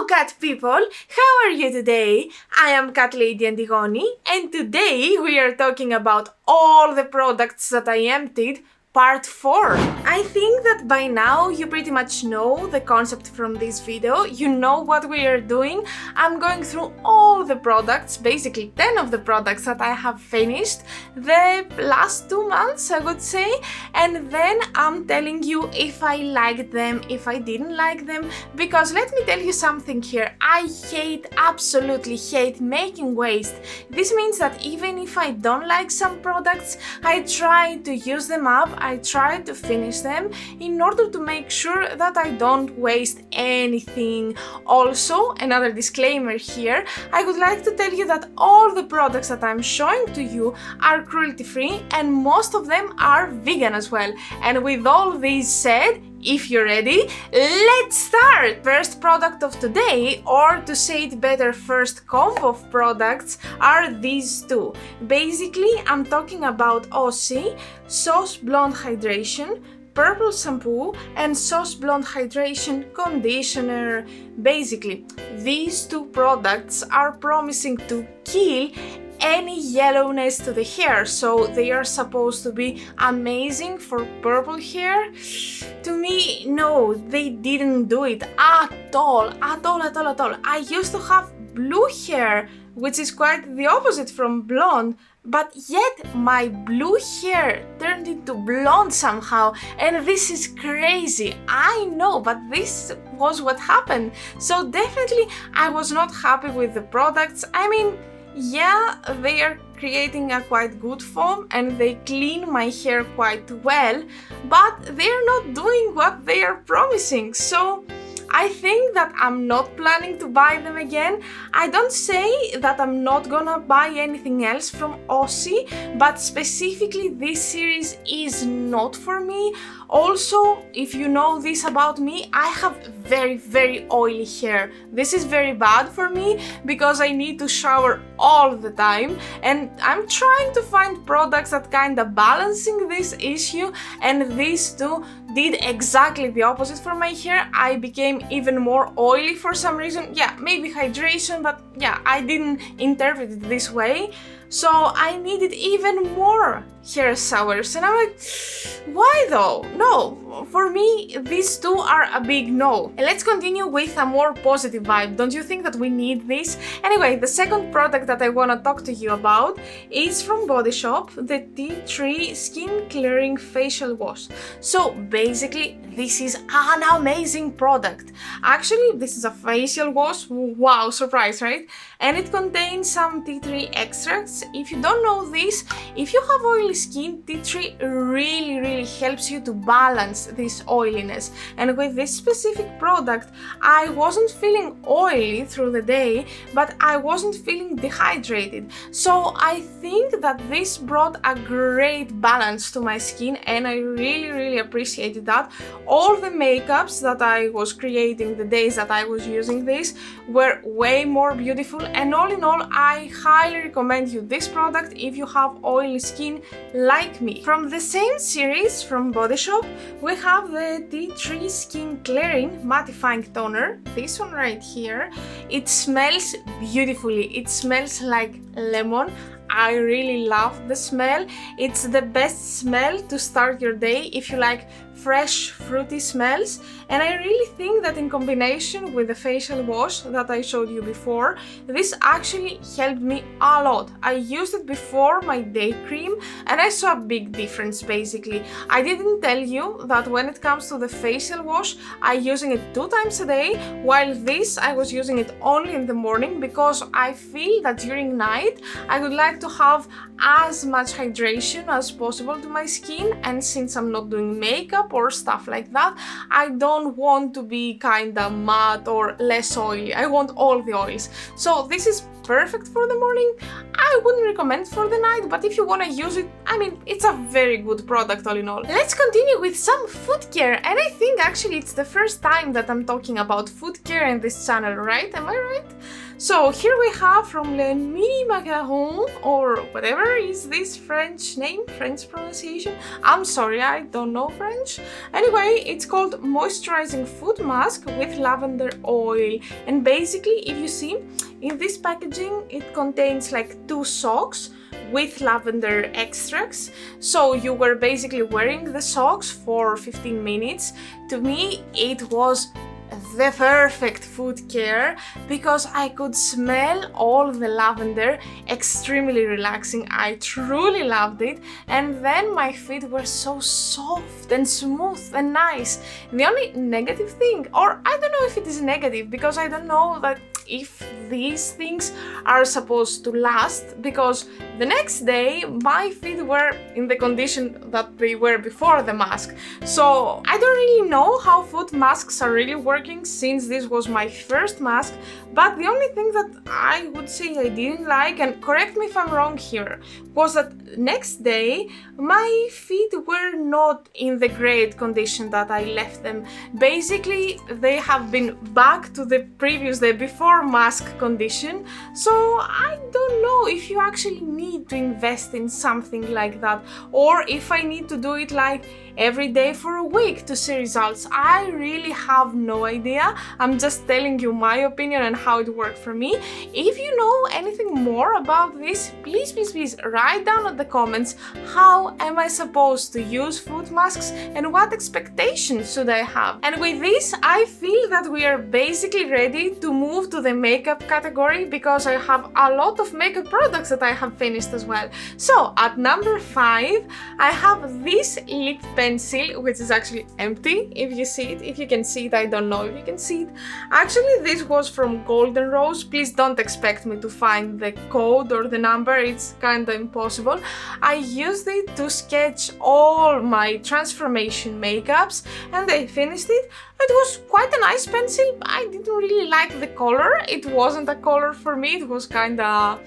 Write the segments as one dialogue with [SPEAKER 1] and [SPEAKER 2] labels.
[SPEAKER 1] Hello cat people, how are you today? I am Catlady Antigoni and today we are talking about all the products that I emptied, part 4. I think that by now you pretty much know the concept from this video, you know what we are doing. I'm going through all the products, basically 10 of the products that I have finished the last 2 months, I would say, and then I'm telling you if I liked them, if I didn't like them, because let me tell you something here, I absolutely hate making waste. This means that even if I don't like some products, I try to use them up, I try to finish them in order to make sure that I don't waste anything. Also, another disclaimer here, I would like to tell you that all the products that I'm showing to you are cruelty-free and most of them are vegan as well. And with all this said, if you're ready, let's start! First product of today, or to say it better, first combo of products, are these two. Basically, I'm talking about Aussie Sauce Blonde Hydration, Purple Shampoo and Sauce Blonde Hydration Conditioner. Basically, these two products are promising to kill any yellowness to the hair, so they are supposed to be amazing for purple hair. To me, no, they didn't do it at all. I used to have blue hair, which is quite the opposite from blonde, but yet my blue hair turned into blonde somehow, and this is crazy. I know, but this was what happened. So definitely I was not happy with the products. I mean, yeah, they are creating a quite good foam and they clean my hair quite well, but they're not doing what they are promising. So I think that I'm not planning to buy them again. I don't say that I'm not gonna buy anything else from Aussie, but specifically this series is not for me. Also, if you know this about me, I have very oily hair. This is very bad for me because I need to shower all the time, and I'm trying to find products that kind of balancing this issue, and these two did exactly the opposite for my hair. I became even more oily for some reason. Yeah, maybe hydration, but yeah, I didn't interpret it this way. So I needed even more hair showers, and I'm like, why though? No, for me these two are a big no. And let's continue with a more positive vibe. Don't you think that we need this? Anyway, the second product that I want to talk to you about is from Body Shop, the Tea Tree Skin Clearing Facial Wash. So basically this is an amazing product. Actually, this is a facial wash. Wow, surprise, right? And it contains some tea tree extracts. If you don't know this, if you have oily skin, tea tree really helps you to balance this oiliness. And with this specific product, I wasn't feeling oily through the day, but I wasn't feeling dehydrated. So I think that this brought a great balance to my skin, and I really appreciated that. All the makeups that I was creating the days that I was using this were way more beautiful, and all in all, I highly recommend you this product if you have oily skin like me. From the same series from Body Shop, we have the Tea Tree Skin Clearing Mattifying Toner, this one right here. It smells beautifully, it smells like lemon. I really love the smell. It's the best smell to start your day if you like fresh fruity smells, and I really think that in combination with the facial wash that I showed you before, this actually helped me a lot. I used it before my day cream and I saw a big difference. Basically, I didn't tell you that when it comes to the facial wash, I'm using it 2 times a day, while this I was using it only in the morning because I feel that during night I would like to have as much hydration as possible to my skin, and since I'm not doing makeup or stuff like that, I don't want to be kinda matte or less oily. I want all the oils. So this is perfect for the morning. I wouldn't recommend for the night, but if you want to use it, I mean, it's a very good product all in all. Let's continue with some food care, and I think actually it's the first time that I'm talking about food care in this channel, right? Am I right? So here we have from Le Mini Macaron, or whatever is this French name, French pronunciation. I'm sorry, I don't know French. much. Anyway, it's called Moisturizing Foot Mask with Lavender Oil. And basically, if you see, in this packaging, it contains like 2 socks with lavender extracts. So you were basically wearing the socks for 15 minutes. To me, it was the perfect foot care because I could smell all the lavender, extremely relaxing. I truly loved it, and then my feet were so soft and smooth and nice. The only negative thing, or I don't know if it is negative because I don't know that if these things are supposed to last, because the next day my feet were in the condition that they were before the mask. So I don't really know how foot masks are really working since this was my first mask, but the only thing that I would say I didn't like, and correct me if I'm wrong here, was that next day my feet were not in the great condition that I left them. Basically, they have been back to the previous day before mask condition. So I don't know if you actually need to invest in something like that, or if I need to do it like every day for a week to see results. I really have no idea. I'm just telling you my opinion and how it worked for me. If you know anything more about this, please write down in the comments how am I supposed to use foot masks and what expectations should I have. And with this, I feel that we are basically ready to move to the makeup category because I have a lot of makeup products that I have finished as well. So at number 5, I have this lip pencil, which is actually empty. If you see it, if you can see it, I don't know if you can see it. Actually, this was from Golden Rose. Please don't expect me to find the code or the number, it's kinda impossible. I used it to sketch all my transformation makeups and I finished it. It was quite a nice pencil. I didn't really like the color. It wasn't a color for me. It was kinda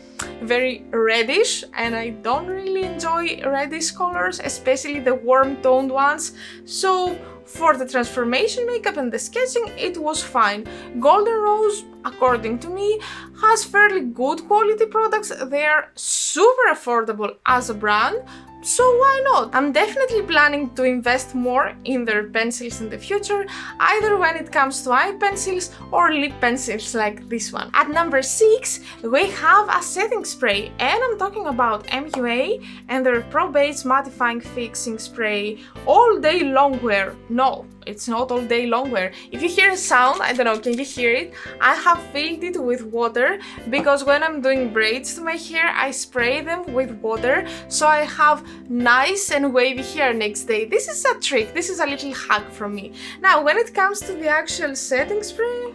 [SPEAKER 1] very reddish and I don't really enjoy reddish colors, especially the warm toned ones. So for the transformation makeup and the sketching, it was fine. Golden Rose, according to me, has fairly good quality products. They're super affordable as a brand. So why not? I'm definitely planning to invest more in their pencils in the future, either when it comes to eye pencils or lip pencils like this one. At number 6, we have a setting spray, and I'm talking about MUA and their Pro Base Mattifying Fixing Spray All Day Long Wear. No, it's not all day long wear. If you hear a sound, I don't know, can you hear it? I have filled it with water because when I'm doing braids to my hair, I spray them with water so I have nice and wavy hair next day. This is a trick, this is a little hack from me. Now, when it comes to the actual setting spray,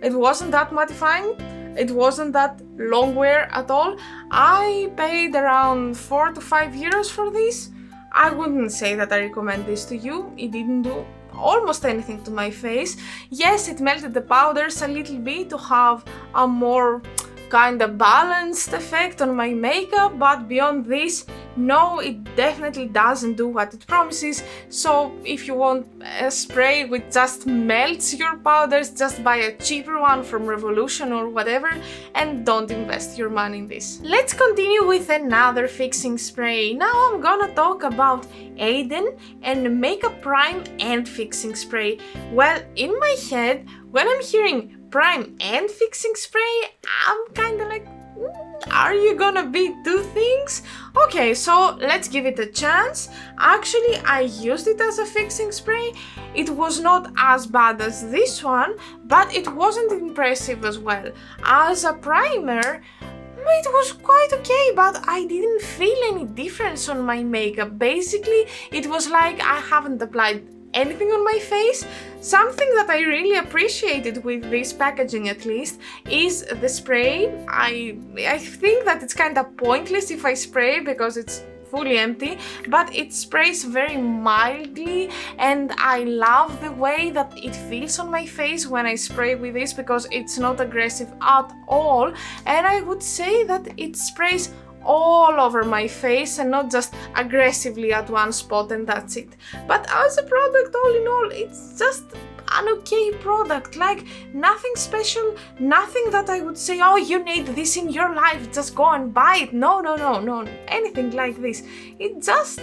[SPEAKER 1] it wasn't that mattifying. It wasn't that long wear at all. I paid around 4 to 5 euros for this. I wouldn't say that I recommend this to you. It didn't do almost anything to my face. Yes, it melted the powders a little bit to have a more kind of balanced effect on my makeup, but beyond this, no, it definitely doesn't do what it promises. So if you want a spray which just melts your powders, just buy a cheaper one from Revolution or whatever and don't invest your money in this. Let's continue with another fixing spray. Now I'm gonna talk about Aden and Makeup Prime and Fixing Spray. Well, in my head, when I'm hearing prime and fixing spray, I'm kinda like, are you gonna be 2 things? Okay, so let's give it a chance. Actually, I used it as a fixing spray. It was not as bad as this one, but it wasn't impressive as well. As a primer, it was quite okay, but I didn't feel any difference on my makeup. Basically, it was like I haven't applied anything on my face. Something that I really appreciated with this packaging, at least, is the spray. I think that it's kind of pointless if I spray because it's fully empty, but it sprays very mildly and I love the way that it feels on my face when I spray with this because it's not aggressive at all, and I would say that it sprays all over my face and not just aggressively at one spot and that's it. But as a product, all in all, it's just an okay product, like nothing special, nothing that I would say, oh, you need this in your life, just go and buy it. No, anything like this. It just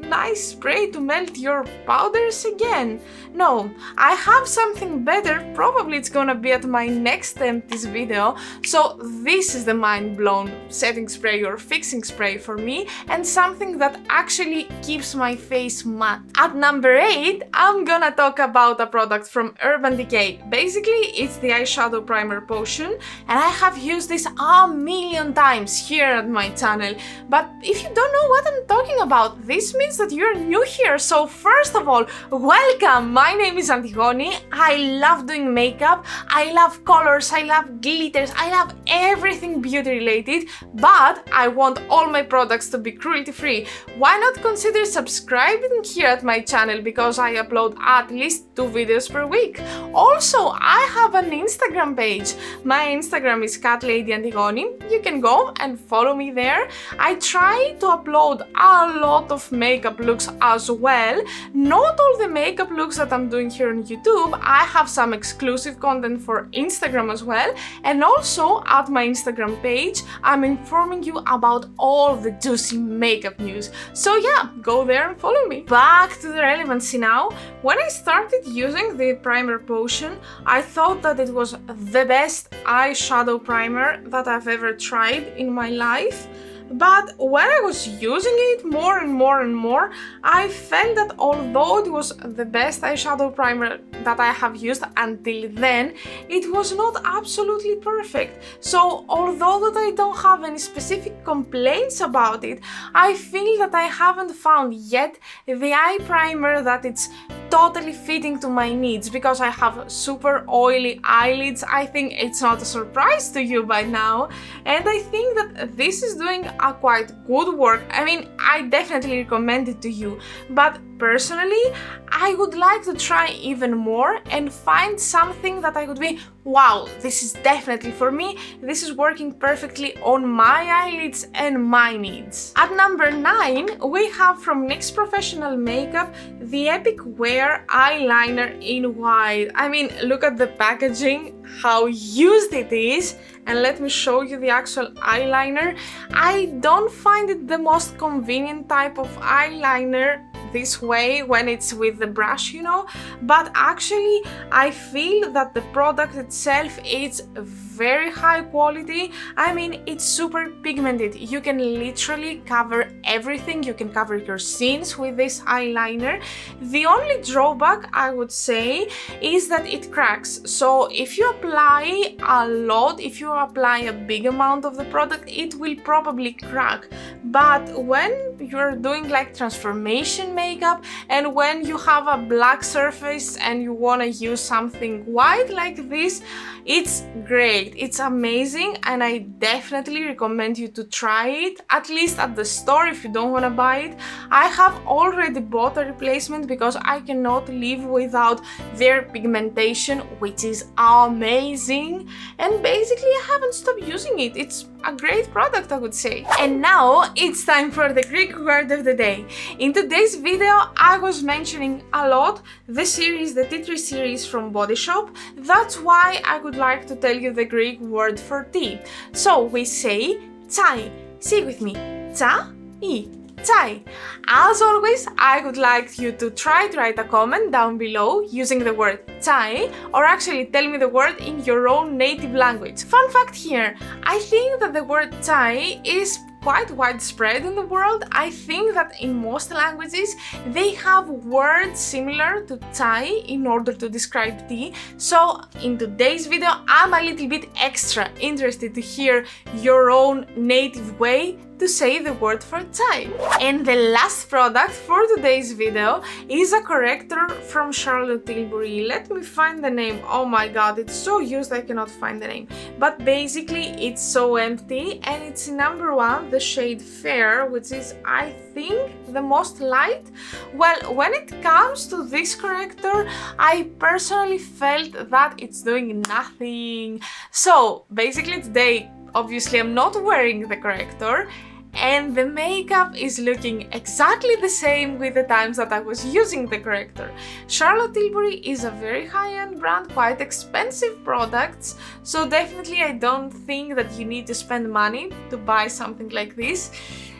[SPEAKER 1] nice spray to melt your powders again. No, I have something better, probably it's gonna be at my next Empties video. So this is the mind-blown setting spray or fixing spray for me, and something that actually keeps my face matte. At number 8, I'm gonna talk about a product from Urban Decay. Basically, it's the eyeshadow primer potion, and I have used this a million times here at my channel. But if you don't know what I'm talking about, this means that you're new here. So first of all, welcome! My name is Antigoni. I love doing makeup, I love colors, I love glitters, I love everything beauty related, but I want all my products to be cruelty free. Why not consider subscribing here at my channel, because I upload at least 2 videos per week. Also, I have an Instagram page. My Instagram is Catlady Antigoni. You can go and follow me there. I try to upload a lot of makeup looks as well. Not all the makeup looks that I'm doing here on YouTube. I have some exclusive content for Instagram as well, and also at my Instagram page I'm informing you about all the juicy makeup news. So yeah, go there and follow me. Back to the relevancy now. When I started using the primer potion, I thought that it was the best eyeshadow primer that I've ever tried in my life. But when I was using it more and more, I felt that although it was the best eyeshadow primer that I have used until then, it was not absolutely perfect. So although that I don't have any specific complaints about it, I feel that I haven't found yet the eye primer that it's totally fitting to my needs, because I have super oily eyelids. I think it's not a surprise to you by now, and I think that this is doing a quite good work. I mean, I definitely recommend it to you, but personally, I would like to try even more and find something that I could be, wow, this is definitely for me, this is working perfectly on my eyelids and my needs. At number 9, we have from NYX Professional Makeup the Epic Wear Eyeliner in White. I mean, look at the packaging, how used it is, and let me show you the actual eyeliner. I don't find it the most convenient type of eyeliner this way when it's with the brush, you know, but actually I feel that the product itself is very high quality. I mean, it's super pigmented. You can literally cover everything. You can cover your scenes with this eyeliner. The only drawback I would say is that it cracks. So if you apply a lot, if you apply a big amount of the product, it will probably crack. But when you're doing like transformation makeup and when you have a black surface and you want to use something white like this, it's great. It's amazing, and I definitely recommend you to try it, at least at the store if you don't want to buy it. I have already bought a replacement because I cannot live without their pigmentation, which is amazing, and basically I haven't stopped using it. It's a great product, I would say. And now it's time for the Greek word of the day. In today's video I was mentioning a lot the series, the tea tree series from Body Shop. That's why I would like to tell you the Greek word for tea. So we say chai. Say it with me. Chai. Chai. As always, I would like you to try to write a comment down below using the word chai, or actually tell me the word in your own native language. Fun fact here, I think that the word chai is quite widespread in the world. I think that in most languages they have words similar to chai in order to describe tea. So in today's video I'm a little bit extra interested to hear your own native way to say the word for chai. And the last product for today's video is a corrector from Charlotte Tilbury. Let me find the name. Oh my god, it's so used I cannot find the name. But basically it's so empty, and it's number 1, the shade Fair, which is, I think, the most light. Well, when it comes to this corrector, I personally felt that it's doing nothing. So basically today, obviously I'm not wearing the corrector, and the makeup is looking exactly the same with the times that I was using the corrector. Charlotte Tilbury is a very high-end brand, quite expensive products, so definitely I don't think that you need to spend money to buy something like this.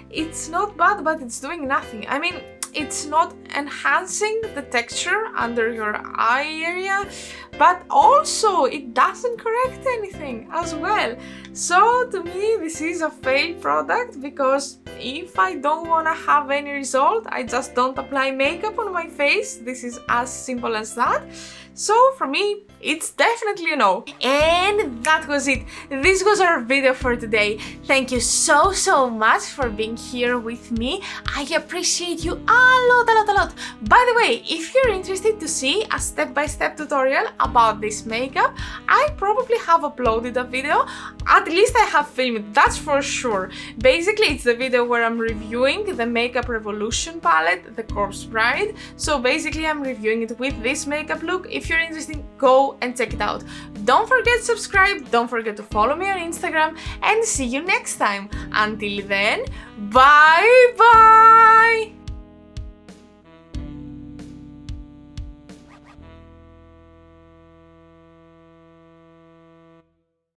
[SPEAKER 1] It's not bad, but it's doing nothing. I mean, it's not enhancing the texture under your eye area, but also it doesn't correct anything as well. So to me this is a failed product, because if I don't want to have any result, I just don't apply makeup on my face. This is as simple as that. So for me, it's definitely a no. And that was it. This was our video for today. Thank you so much for being here with me. I appreciate you a lot. By the way, if you're interested to see a step-by-step tutorial about this makeup, I probably have uploaded a video. At least I have filmed it, that's for sure. Basically, it's the video where I'm reviewing the Makeup Revolution palette, the Corpse Bride. So basically, I'm reviewing it with this makeup look. If you're interested, go and check it out. Don't forget to subscribe, don't forget to follow me on Instagram, and see you next time. Until then, bye bye!